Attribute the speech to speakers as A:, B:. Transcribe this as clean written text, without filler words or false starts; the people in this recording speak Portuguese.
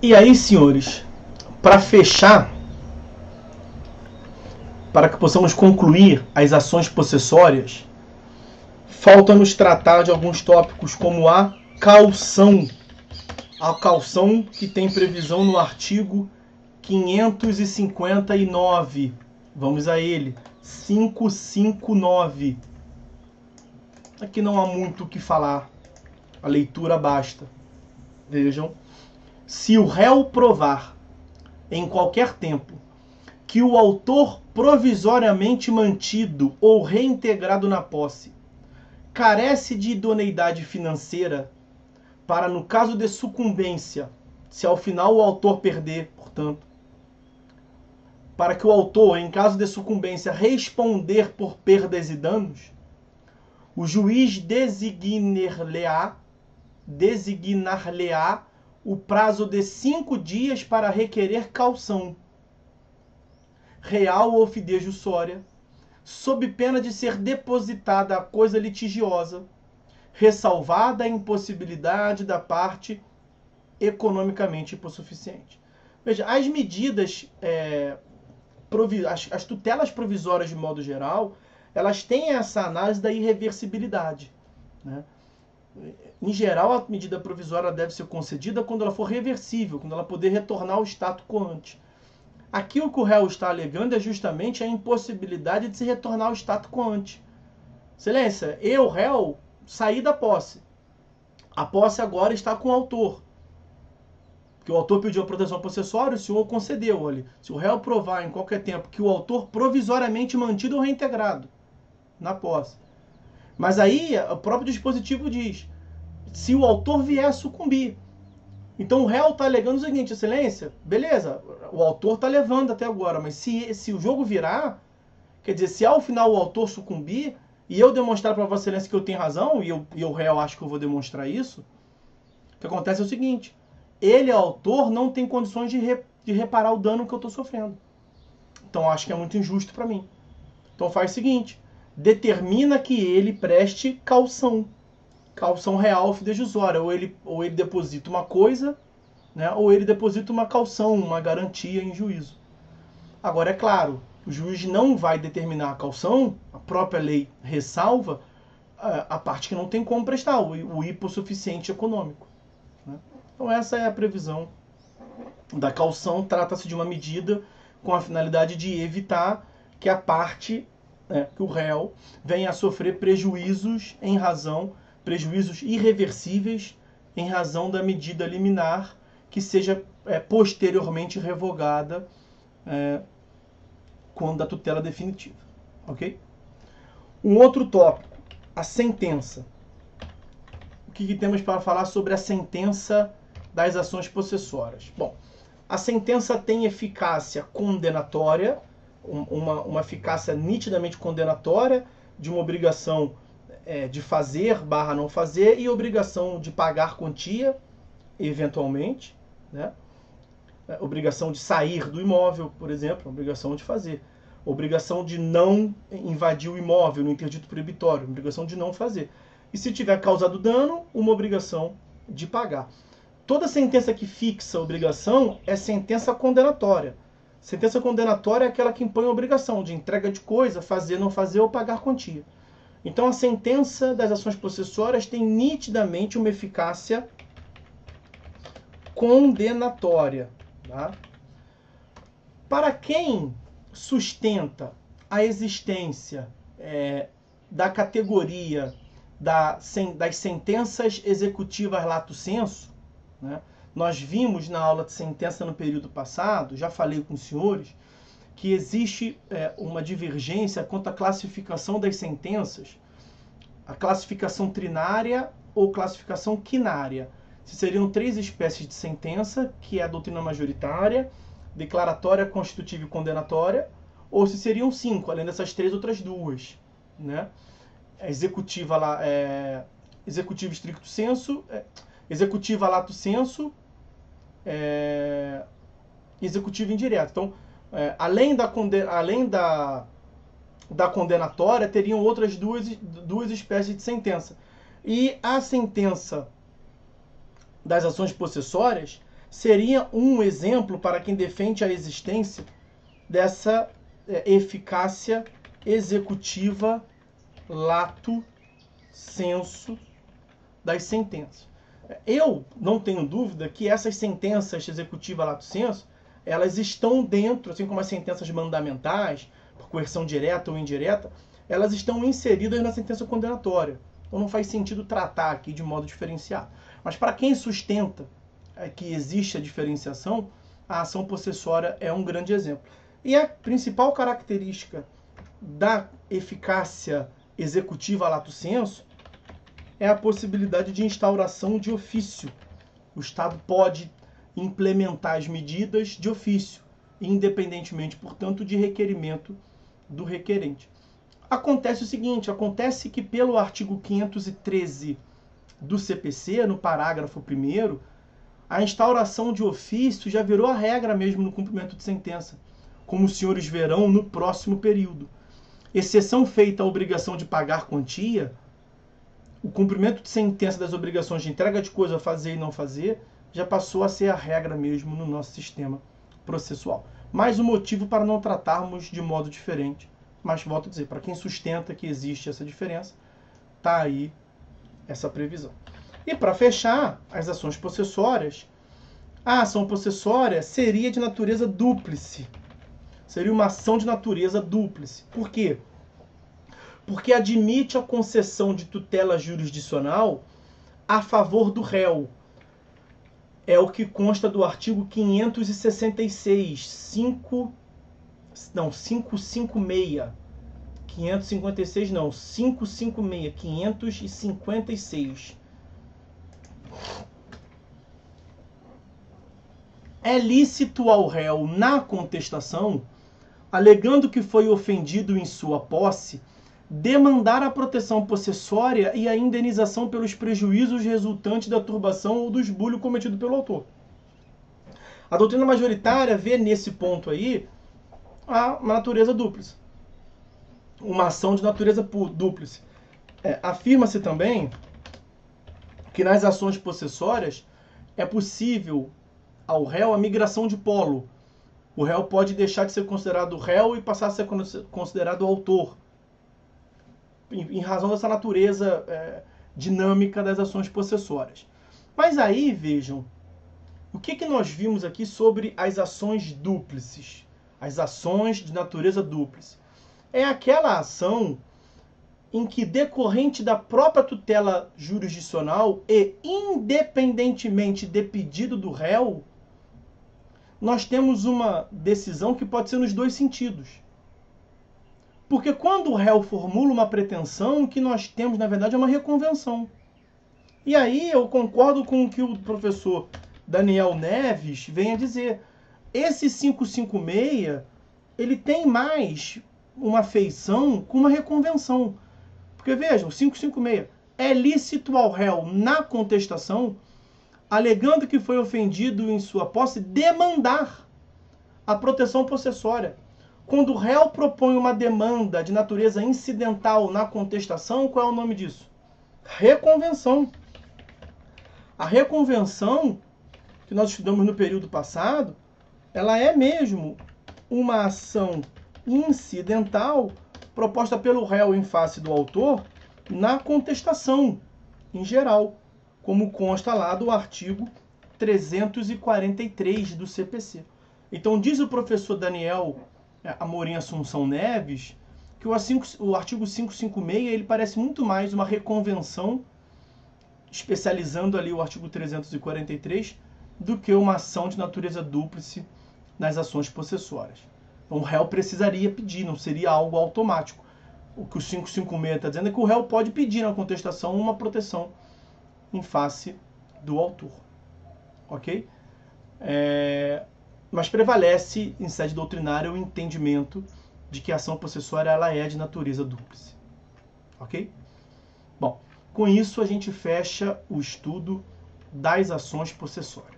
A: E aí, senhores, para fechar, para que possamos concluir as ações possessórias, falta-nos tratar de alguns tópicos como a caução. A caução que tem previsão no artigo 559. Vamos a ele. 559. Aqui não há muito o que falar. A leitura basta. Vejam. Se o réu provar, em qualquer tempo, que o autor provisoriamente mantido ou reintegrado na posse carece de idoneidade financeira para, no caso de sucumbência, se ao final o autor perder, portanto, para que o autor, em caso de sucumbência, responder por perdas e danos, o juiz designar-lhe-á o prazo de 5 dias para requerer caução real ou fidejussória, sob pena de ser depositada a coisa litigiosa, ressalvada a impossibilidade da parte economicamente hipossuficiente. Veja, as medidas, as tutelas provisórias de modo geral, elas têm essa análise da irreversibilidade, né? Em geral, a medida provisória deve ser concedida quando ela for reversível, quando ela poder retornar ao status quo ante. Aqui o que o réu está alegando é justamente a impossibilidade de se retornar ao status quo ante. Excelência, eu, réu, saí da posse. A posse agora está com o autor. Porque o autor pediu a proteção possessória, o senhor concedeu. Olha, se o réu provar em qualquer tempo que o autor provisoriamente mantido ou reintegrado na posse. Mas aí o próprio dispositivo diz, se o autor vier a sucumbir. Então o réu está alegando o seguinte, excelência, beleza, o autor está levando até agora, mas se o jogo virar, quer dizer, se ao final o autor sucumbir, e eu demonstrar para Vossa Excelência que eu tenho razão, e o réu acho que eu vou demonstrar isso, o que acontece é o seguinte, ele, autor, não tem condições de reparar o dano que eu estou sofrendo. Então acho que é muito injusto para mim. Então faz o seguinte, determina que ele preste caução real ou fidejussória, ou ele deposita uma coisa, né, ou ele deposita uma caução, uma garantia em juízo. Agora, é claro, o juiz não vai determinar a caução, a própria lei ressalva a parte que não tem como prestar, o hipossuficiente econômico, né? Então essa é a previsão da caução, trata-se de uma medida com a finalidade de evitar que a parte, que o réu, venha a sofrer prejuízos irreversíveis em razão da medida liminar que seja posteriormente revogada quando a tutela definitiva. Ok? Um outro tópico, a sentença. O que temos para falar sobre a sentença das ações possessórias? Bom, a sentença tem eficácia condenatória, uma eficácia nitidamente condenatória de uma obrigação de fazer / não fazer e obrigação de pagar quantia, eventualmente, né? Obrigação de sair do imóvel, por exemplo, obrigação de fazer. Obrigação de não invadir o imóvel no interdito proibitório, obrigação de não fazer. E se tiver causado dano, uma obrigação de pagar. Toda sentença que fixa a obrigação é sentença condenatória. Sentença condenatória é aquela que impõe a obrigação de entrega de coisa, fazer, não fazer ou pagar quantia. Então a sentença das ações possessórias tem nitidamente uma eficácia condenatória. Tá? Para quem sustenta a existência da categoria das sentenças executivas lato sensu, né? Nós vimos na aula de sentença no período passado, já falei com os senhores, que existe uma divergência quanto à classificação das sentenças, a classificação trinária ou classificação quinária. Se seriam 3 espécies de sentença, que é a doutrina majoritária, declaratória, constitutiva e condenatória, ou se seriam 5, além dessas 3 outras 2, né? Executiva stricto sensu, executiva lato sensu, executiva indireta. Então, além da condenatória, teriam outras duas espécies de sentença. E a sentença das ações possessórias, seria um exemplo para quem defende a existência dessa eficácia executiva lato sensu das sentenças. Eu não tenho dúvida que essas sentenças executiva lato sensu, elas estão dentro, assim como as sentenças mandamentais, por coerção direta ou indireta, elas estão inseridas na sentença condenatória. Então não faz sentido tratar aqui de modo diferenciado. Mas para quem sustenta que existe a diferenciação, a ação possessória é um grande exemplo. E a principal característica da eficácia executiva lato sensu é a possibilidade de instauração de ofício. O Estado pode implementar as medidas de ofício, independentemente, portanto, de requerimento do requerente. Acontece o seguinte, acontece que pelo artigo 513 do CPC, no parágrafo 1º, a instauração de ofício já virou a regra mesmo no cumprimento de sentença, como os senhores verão no próximo período. Exceção feita à obrigação de pagar quantia, o cumprimento de sentença das obrigações de entrega de coisa a fazer e não fazer já passou a ser a regra mesmo no nosso sistema processual. Mais um motivo para não tratarmos de modo diferente. Mas, volto a dizer, para quem sustenta que existe essa diferença, está aí essa previsão. E para fechar, as ações possessórias, a ação possessória seria de natureza dúplice. Seria uma ação de natureza dúplice. Por quê? Porque admite a concessão de tutela jurisdicional a favor do réu. É o que consta do artigo 556, 556. 556 não, 556. É lícito ao réu, na contestação, alegando que foi ofendido em sua posse, demandar a proteção possessória e a indenização pelos prejuízos resultantes da turbação ou do esbulho cometido pelo autor. A doutrina majoritária vê nesse ponto aí uma natureza dúplice. Uma ação de natureza dúplice. Afirma-se também que nas ações possessórias é possível ao réu a migração de polo. O réu pode deixar de ser considerado réu e passar a ser considerado autor, em razão dessa natureza dinâmica das ações possessórias. Mas aí, vejam, o que nós vimos aqui sobre as ações dúplices, as ações de natureza dúplice? É aquela ação em que, decorrente da própria tutela jurisdicional e independentemente de pedido do réu, nós temos uma decisão que pode ser nos dois sentidos. Porque quando o réu formula uma pretensão, o que nós temos, na verdade, é uma reconvenção. E aí eu concordo com o que o professor Daniel Neves vem a dizer. Esse 556, ele tem mais uma feição com uma reconvenção. Porque vejam, 556, é lícito ao réu, na contestação, alegando que foi ofendido em sua posse, demandar a proteção possessória. Quando o réu propõe uma demanda de natureza incidental na contestação, qual é o nome disso? Reconvenção. A reconvenção, que nós estudamos no período passado, ela é mesmo uma ação incidental proposta pelo réu em face do autor na contestação, em geral, como consta lá do artigo 343 do CPC. Então, diz o professor Daniel Amorim Assunção Neves que o artigo 556 ele parece muito mais uma reconvenção, especializando ali o artigo 343, do que uma ação de natureza dúplice nas ações possessórias. Então, o réu precisaria pedir, não seria algo automático. O que o 556 está dizendo é que o réu pode pedir na contestação uma proteção em face do autor. Ok? Mas prevalece, em sede doutrinária, o entendimento de que a ação possessória ela é de natureza dúplice. Ok? Bom, com isso a gente fecha o estudo das ações possessórias.